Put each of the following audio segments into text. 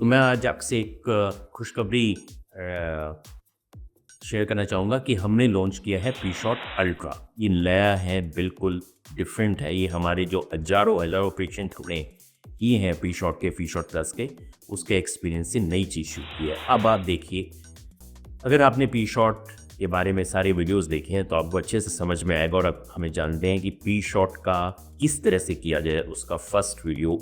तो मैं आज आपसे एक खुशखबरी शेयर करना चाहूँगा कि हमने लॉन्च किया है पी शॉट अल्ट्रा। ये नया है, बिल्कुल डिफरेंट है। ये हमारे जो हज़ारों हज़ारों पेशेंट हमने किए हैं पी शॉट के, पी शॉट प्लस के, उसके एक्सपीरियंस से नई चीज़ शुरू की है। अब आप देखिए, अगर आपने पी शॉट के बारे में सारे वीडियोस देखे हैं तो आपको अच्छे से समझ में आएगा। और अब हमें जानते हैं कि पी शॉट का किस तरह से किया जाए। उसका फर्स्ट वीडियो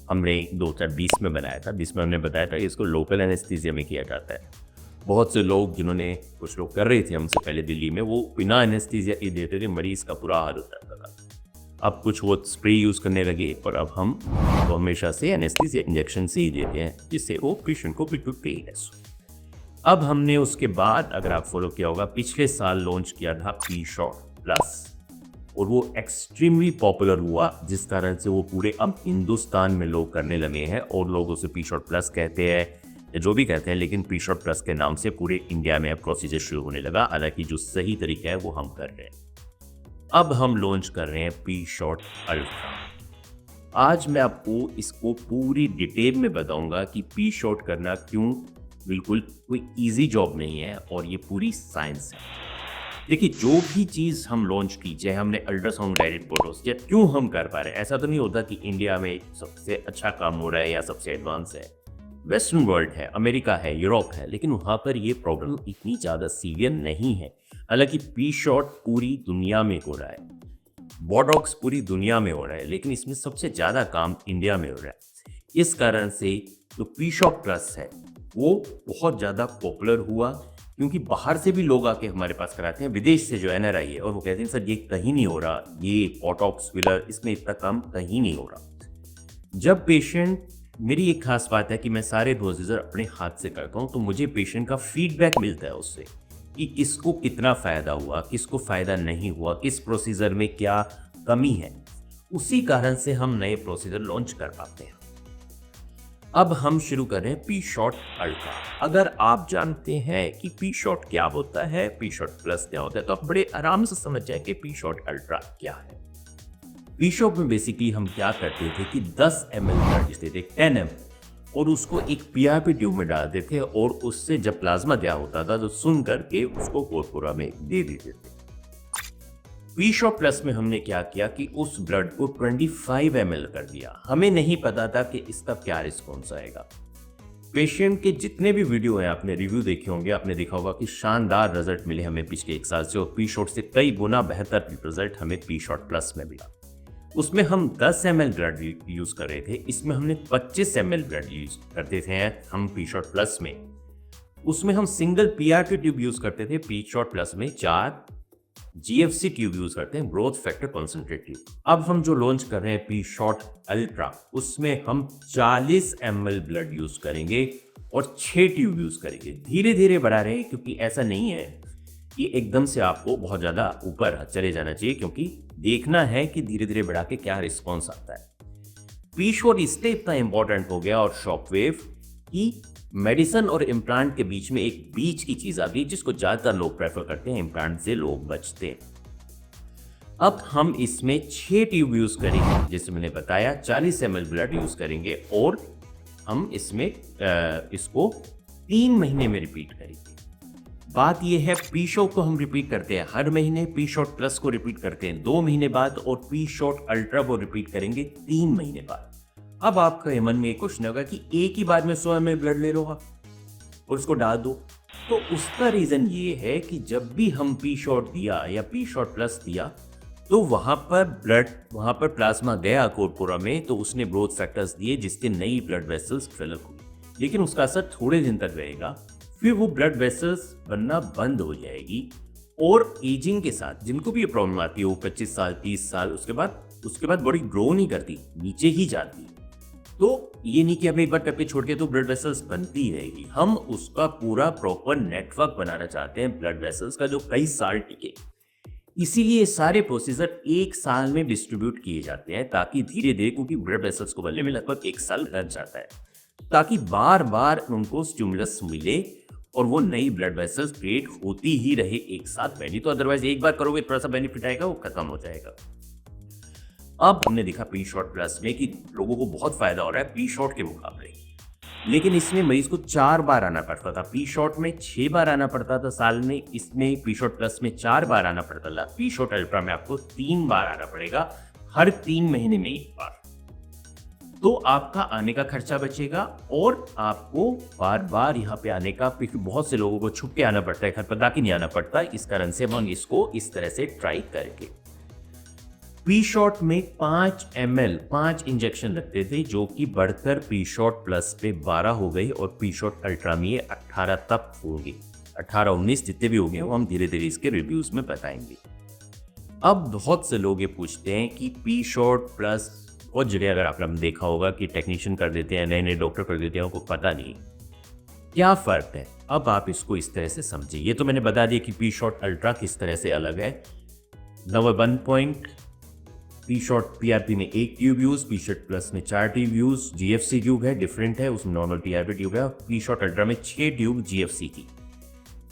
हमने 2020 में बनाया था, जिसमें हमने बताया था कि इसको लोकल एनेस्थीसिया में किया जाता है। बहुत से लोग, जिन्होंने कुछ लोग कर रहे थे हमसे पहले दिल्ली में, वो बिना एनेस्थीसिया के देते थे, मरीज का बुरा हाल होता था। अब कुछ वो स्प्रे यूज़ करने लगे और अब हम तो हमेशा से एनेस्थीसिया इंजेक्शन से ही देते हैं, जिससे वो पेशेंट को बिल्कुल पेन है। अब हमने उसके बाद, अगर आप फॉलो किया होगा, पिछले साल लॉन्च किया था पी शॉट प्लस, और वो एक्सट्रीमली पॉपुलर हुआ, जिस कारण से वो पूरे अब हिंदुस्तान में लोग करने लगे हैं। और लोग उसे पी शॉट प्लस कहते हैं या जो भी कहते हैं, लेकिन पी शॉट प्लस के नाम से पूरे इंडिया में अब प्रोसीजर शुरू होने लगा। हालांकि जो सही तरीका है वो हम कर रहे हैं। अब हम लॉन्च कर रहे हैं पी शॉट अल्ट्रा। आज मैं आपको इसको पूरी डिटेल में बताऊंगा कि पी शॉट करना क्यों बिल्कुल कोई इजी जॉब नहीं है, और ये पूरी साइंस है। देखिए, जो भी चीज़ हम लॉन्च की, चाहे हमने अल्ट्रासाउंड गाइडेड फोटोज, या क्यों हम कर पा रहे हैं, ऐसा तो नहीं होता कि इंडिया में सबसे अच्छा काम हो रहा है या सबसे एडवांस है। वेस्टर्न वर्ल्ड है, अमेरिका है, यूरोप है, लेकिन वहाँ पर ये प्रॉब्लम इतनी ज़्यादा सीवियर नहीं है। हालांकि पी शॉट पूरी दुनिया में हो रहा है, बोटॉक्स पूरी दुनिया में हो रहा है, लेकिन इसमें सबसे ज़्यादा काम इंडिया में हो रहा है। इस कारण से जो पी शॉट प्लस है वो बहुत ज़्यादा पॉपुलर हुआ, क्योंकि बाहर से भी लोग आके हमारे पास कराते हैं, विदेश से जो एनआरआई है, और वो कहते हैं सर ये कहीं नहीं हो रहा, ये बोटॉक्स फिलर इसमें इतना काम कहीं नहीं हो रहा। जब पेशेंट, मेरी एक खास बात है कि मैं सारे प्रोसीजर अपने हाथ से करता हूँ, तो मुझे पेशेंट का फीडबैक मिलता है उससे कि किसको कितना फ़ायदा हुआ, किसको फ़ायदा नहीं हुआ, किस प्रोसीजर में क्या कमी है। उसी कारण से हम नए प्रोसीजर लॉन्च कर पाते हैं। अब हम शुरू करें पी शॉट अल्ट्रा। अगर आप जानते हैं कि पी शॉट क्या होता है, पी शॉट प्लस क्या होता है, तो आप बड़े आराम से समझ जाए कि पी शॉट अल्ट्रा क्या है। पी शॉट में बेसिकली हम क्या करते थे कि 10 ml ब्लड लेते थे, 10 ml, और उसको एक पीआरपी ट्यूब में डालते थे, और उससे जब प्लाज्मा दिया होता था तो सुन करके उसको कोरपुरा में दे देते थे। पी शॉट प्लस में हमने क्या किया कि उस ब्लड को 25 ml कर दिया। हमें नहीं पता था कि इसका क्या रिस्पॉन्स आएगा। पेशेंट के जितने भी वीडियो हैं, आपने रिव्यू देखे होंगे, आपने देखा होगा कि शानदार रिजल्ट मिले हमें पिछले एक साल से, और पी शॉट से कई गुना बेहतर रिजल्ट हमें पी शॉट प्लस में मिला। उसमें हम 10 ml ब्लड यूज कर रहे थे, इसमें हमने 25 ml ब्लड यूज करते थे हम पी शॉट प्लस में। उसमें हम सिंगल पीआरपी ट्यूब यूज करते थे, पी शॉट प्लस में 4 जीएफसी ट्यूब यूज करते हैं, ग्रोथ फैक्टर कॉन्सेंट्रेट ट्यूब। अब हम जो लॉन्च कर रहे हैं पी शॉट अल्ट्रा, उसमें हम 40 ml ब्लड यूज करेंगे और 6 ट्यूब यूज करेंगे। धीरे धीरे बढ़ा रहे हैं, क्योंकि ऐसा नहीं है कि एकदम से आपको बहुत ज्यादा ऊपर चले जाना चाहिए, क्योंकि देखना है कि धीरे धीरे बढ़ा के क्या रिस्पॉन्स आता है। पी शॉट इसलिए इतना इंपॉर्टेंट हो गया, और शॉकवेव की मेडिसिन और इम्प्लांट के बीच में एक बीच की चीज आ गई, जिसको ज्यादातर लोग प्रेफर करते हैं, इम्प्लांट से लोग बचते हैं। अब हम इसमें 6 ट्यूब यूज करेंगे, जैसे मैंने बताया 40 ml ब्लड यूज करेंगे, और हम इसमें इसको 3 महीने में रिपीट करेंगे। बात यह है, पी शॉट को हम रिपीट करते हैं हर महीने, पी शॉट प्लस को रिपीट करते हैं 2 महीने बाद, और पी शॉट अल्ट्रा को रिपीट करेंगे 3 महीने बाद। अब आपके मन में क्वेश्चन होगा कि एक ही बार में 100 ml ब्लड ले लो आप और उसको डाल दो। तो उसका रीजन ये है कि जब भी हम पी शॉट दिया या पी शॉट प्लस दिया, तो वहां पर प्लाज्मा गया कोरपुरा में, तो उसने ग्रोथ फैक्टर्स दिए, जिससे नई ब्लड वेसल्स डेवलप हुई। लेकिन उसका असर थोड़े दिन तक रहेगा, फिर वो ब्लड वेसल्स बनना बंद हो जाएगी। और एजिंग के साथ जिनको भी ये प्रॉब्लम आती है, वो 25 साल 30 साल, उसके बाद बॉडी ग्रो नहीं करती, नीचे ही जाती। तो ये नहीं कि हमें एक बार टप्पे छोड़ के तो ब्लड वेसल्स बनती रहेगी। हम उसका पूरा प्रॉपर नेटवर्क बनाना चाहते हैं ब्लड वेसल्स का, जो कई साल टिके। इसीलिए सारे प्रोसीजर एक साल में डिस्ट्रीब्यूट किए जाते हैं, ताकि धीरे धीरे, क्योंकि ब्लड वेसल्स को बनने में लगभग 1 साल लग जाता है, ताकि बार बार उनको स्टिमुलस मिले और वो नई ब्लड वेसल्स क्रिएट होती ही रहे एक साथ में। नहीं तो अदरवाइज एक बार करोगे, थोड़ा सा बेनिफिट आएगा, वो खत्म हो जाएगा। अब हमने देखा पी शॉट प्लस में कि लोगों को बहुत फायदा हो रहा है पी शॉट के मुकाबले। लेकिन इसमें मरीज को 4 बार आना पड़ता था। पी शॉट में 6 बार आना पड़ता था साल में, इसमें पी शॉट प्लस में 4 बार आना पड़ता था। पी शॉट अल्ट्रा में आपको 3 बार आना पड़ेगा, हर 3 महीने में 1 बार। तो आपका आने का खर्चा बचेगा और आपको बार बार यहाँ पे आने का, क्योंकि बहुत से लोगों को छुप के आना पड़ता है, घर पर ताकि नहीं आना पड़ता, इस कारण से हम इसको इस तरह से ट्राई करेंगे। पी शॉट में 5 ml 5 इंजेक्शन लगते थे, जो कि बढ़कर पी शॉट प्लस पे 12 हो गई और पी शॉट अल्ट्रा में ये 18 तक होंगे। 18-19 जितने भी हो गए वो हम धीरे धीरे इसके रिव्यूज में बताएंगे। अब बहुत से लोग ये पूछते हैं कि पी शॉट प्लस, बहुत जगह अगर आपने देखा होगा कि टेक्नीशियन कर देते हैं, नए नए डॉक्टर कर देते हैं, उनको पता नहीं क्या फर्क है। अब आप इसको इस तरह से समझिए। ये तो मैंने बता दिया कि पी शॉट अल्ट्रा किस तरह से अलग है। Number 1 point, P shot PRP में 1 tube use, P shot plus में 4 ट्यूब यूज। जीएफसी ट्यूब है, डिफरेंट है, उसमें नॉर्मल पीआरपी ट्यूब है। पी शॉट अल्ट्रा में 6 ट्यूब जीएफसी की।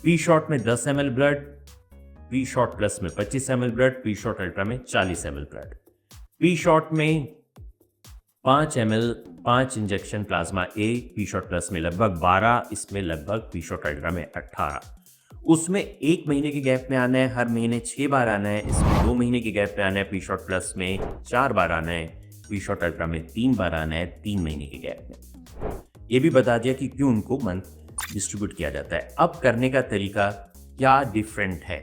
पी शॉट में 10 ml blood, P shot plus में 25 ml blood, P shot ultra में 40 ml ब्लड। पी शॉट में 5 ml 5 इंजेक्शन प्लाज्मा ए, पी शॉट प्लस में लगभग 12, इसमें लगभग पी शॉट अल्ट्रा में 18। उसमें 1 महीने के गैप में आना है, हर महीने 6 बार आना है। इसमें 2 महीने के गैप में आना है, पी शॉट प्लस में 4 बार आना है, पी शॉट अल्ट्रा में 3 बार आना है, 3 महीने के गैप में। ये भी बता दिया कि क्यों उनको मंथ डिस्ट्रीब्यूट किया जाता है। अब करने का तरीका क्या डिफरेंट है?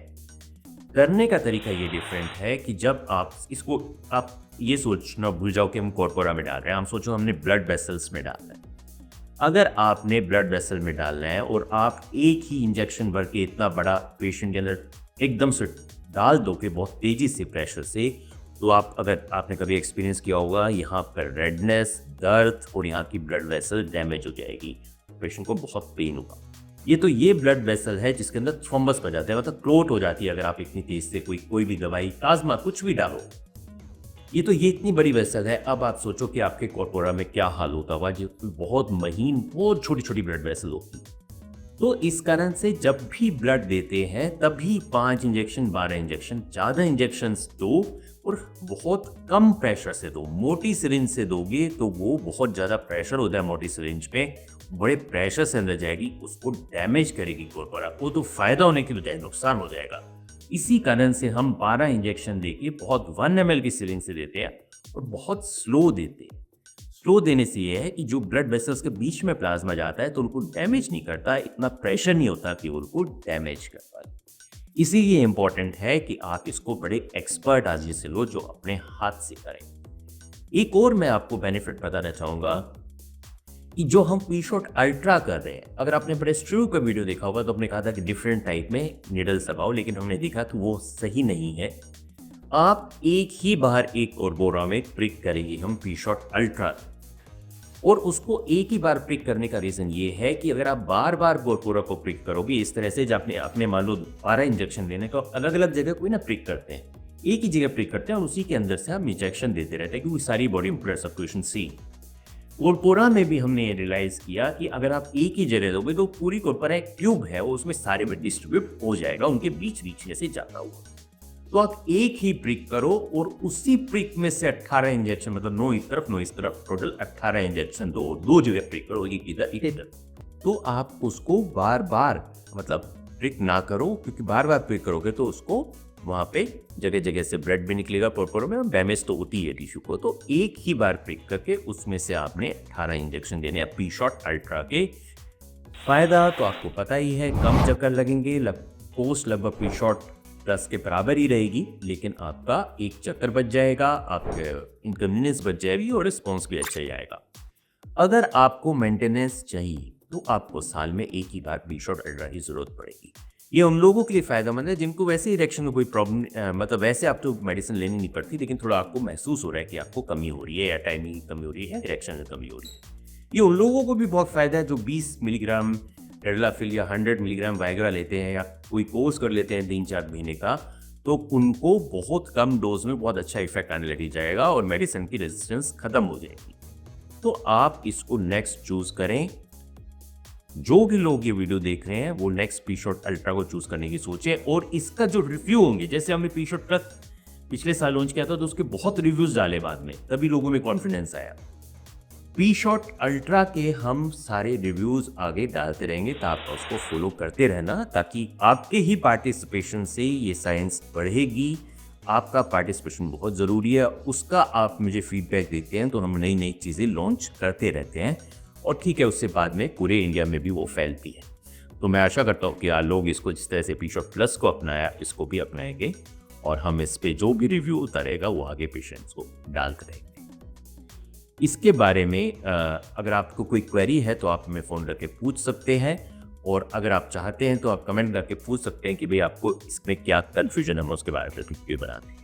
करने का तरीका ये डिफरेंट है कि जब आप इसको, आप ये सोचना भूल जाओ कि हम कॉर्पोरा में डाल रहे हैं, हम सोचो हमने ब्लड वेसल्स में डालना है। अगर आपने ब्लड वेसल में डालना है और आप एक ही इंजेक्शन भर के इतना बड़ा पेशेंट के अंदर एकदम से डाल दोगे बहुत तेजी से प्रेशर से, तो आप, अगर आपने कभी एक्सपीरियंस किया होगा, यहाँ पर रेडनेस, दर्द और यहाँ की ब्लड वेसल डैमेज हो जाएगी, पेशेंट को बहुत पेन होगा। ये ब्लड वेसल है जिसके अंदर थ्रोम्बस बन जाते हैं, मतलब क्लोट हो जाती है अगर आप इतनी तेज से कोई भी दवाई, प्लाज्मा कुछ भी डालो। ये इतनी बड़ी वेसल है। अब आप सोचो कि आपके कॉर्पोरा में क्या हाल होता होगा, जो बहुत महीन, बहुत छोटी छोटी ब्लड वेसल होती। तो इस कारण से जब भी ब्लड देते हैं तभी 5 इंजेक्शन 12 इंजेक्शन, ज़्यादा इंजेक्शन दो और बहुत कम प्रेशर से दो। मोटी सिरिंज से दोगे तो वो बहुत ज़्यादा प्रेशर होता है मोटी सिरिंज पे, बड़े प्रेशर से अंदर जाएगी, उसको डैमेज करेगी कॉर्पोरा को, तो फायदा होने की बजाय नुकसान हो जाएगा। इसी कारण से हम 12 इंजेक्शन देके बहुत 1 ml की सिरिंज से देते हैं और बहुत स्लो देते हैं। स्लो देने से ये है कि जो ब्लड वेसल्स के बीच में प्लाज्मा जाता है तो उनको डैमेज नहीं करता, इतना प्रेशर नहीं होता कि उनको डैमेज कर पाए। इसीलिए इम्पोर्टेंट है कि आप इसको बड़े एक्सपर्ट आदमी से लो जो अपने हाथ से करें। एक और मैं आपको बेनिफिट बताना चाहूँगा कि जो हम पी शॉट अल्ट्रा कर रहे हैं, अगर आपने बड़े स्ट्रू का वीडियो देखा होगा तो आपने कहा था कि डिफरेंट टाइप में निडल्स लगाओ, लेकिन हमने देखा कि वो सही नहीं है। आप एक ही बार एक कॉर्पोरा में प्रिक करेंगे हम पी शॉट अल्ट्रा, और उसको एक ही बार प्रिक करने का रीज़न ये है कि अगर आप बार बार कॉर्पोरा को प्रिक करोगे इस तरह से, जब आपने मान लो 12 इंजेक्शन लेने का, अलग अलग जगह कोई ना प्रिक करते हैं, एक ही जगह प्रिक करते हैं और उसी के अंदर से हम इंजेक्शन देते रहते हैं क्योंकि सारी बॉडी में ब्लड सर्कुलेशन सी। कॉर्पोरा में भी हमने ये रियलाइज किया कि अगर आप एक ही जगह दोगे तो पूरी कॉर्पोरा एक ट्यूब है, वो उसमें सारे में डिस्ट्रीब्यूट हो जाएगा, उनके बीच बीच में से जाता हुआ। तो आप एक ही प्रिक करो और उसी प्रिक में से 18 इंजेक्शन, मतलब 9 इस तरफ 9 इस तरफ, टोटल 18 इंजेक्शन दो जगह प्रिक करो, एक इधर। तो आप उसको बार बार मतलब प्रिक ना करो, क्योंकि बार बार प्रिक करोगे तो उसको वहाँ पे जगह जगह से ब्लड भी निकलेगा कॉर्पोरा में और डैमेज तो होती है टिश्यू को। तो एक ही बार प्रिक करके उसमें से आपने 18 इंजेक्शन देने हैं पी शॉट अल्ट्रा के। फायदा तो आपको पता ही है, कम चक्कर लगेंगे, पोस्ट लगभग पी शॉट प्लस के बराबर ही रहेगी, लेकिन आपका एक चक्कर बच जाएगा, आपके इनकन्वीनियंस बच जाएगी और रिस्पॉन्स भी अच्छा ही आएगा। अगर आपको मेंटेनेंस चाहिए तो आपको साल में एक ही बार पी शॉट अल्ट्रा की जरूरत पड़ेगी। ये उन लोगों के लिए फायदेमंद है जिनको वैसे इरेक्शन में कोई प्रॉब्लम, मतलब वैसे आप तो मेडिसिन लेनी नहीं पड़ती, लेकिन थोड़ा आपको महसूस हो रहा है कि आपको कमी हो रही है या टाइमिंग की कमी हो रही है, इरेक्शन में कमी हो रही है। ये उन लोगों को भी बहुत फायदा है जो 20 मिलीग्राम टेडलाफिल या 100 मिलीग्राम वाइग्रा लेते हैं या कोई कोर्स कर लेते हैं 3-4 महीने का, तो उनको बहुत कम डोज में बहुत अच्छा इफेक्ट आने लग जाएगा और मेडिसिन की रेजिस्टेंस खत्म हो जाएगी। तो आप इसको नेक्स्ट चूज करें। जो भी लोग ये वीडियो देख रहे हैं वो नेक्स्ट पी शॉट अल्ट्रा को चूज करने की सोचें, और इसका जो रिव्यू होंगे, जैसे हमने पी शॉट प्लस पिछले साल लॉन्च किया था तो उसके बहुत रिव्यूज डाले बाद में, तभी लोगों में कॉन्फिडेंस आया। पी शॉट अल्ट्रा के हम सारे रिव्यूज आगे डालते रहेंगे, तो आप उसको फॉलो करते रहना, ताकि आपके ही पार्टिसिपेशन से ये साइंस बढ़ेगी। आपका पार्टिसिपेशन बहुत ज़रूरी है, उसका आप मुझे फीडबैक देते हैं तो हम नई नई चीज़ें लॉन्च करते रहते हैं, और ठीक है, उससे बाद में पूरे इंडिया में भी वो फैलती है। तो मैं आशा करता हूँ कि लोग इसको जिस तरह से पी शॉट प्लस को अपनाया, इसको भी अपनाएंगे, और हम इस पे जो भी रिव्यू उतारेगा वो आगे पेशेंट्स को डालते रहेंगे। इसके बारे में अगर आपको कोई क्वेरी है तो आप हमें फ़ोन करके पूछ सकते हैं, और अगर आप चाहते हैं तो आप कमेंट करके पूछ सकते हैं कि भाई आपको इसमें क्या कन्फ्यूजन है, हम उसके बारे में वीडियो बना दें।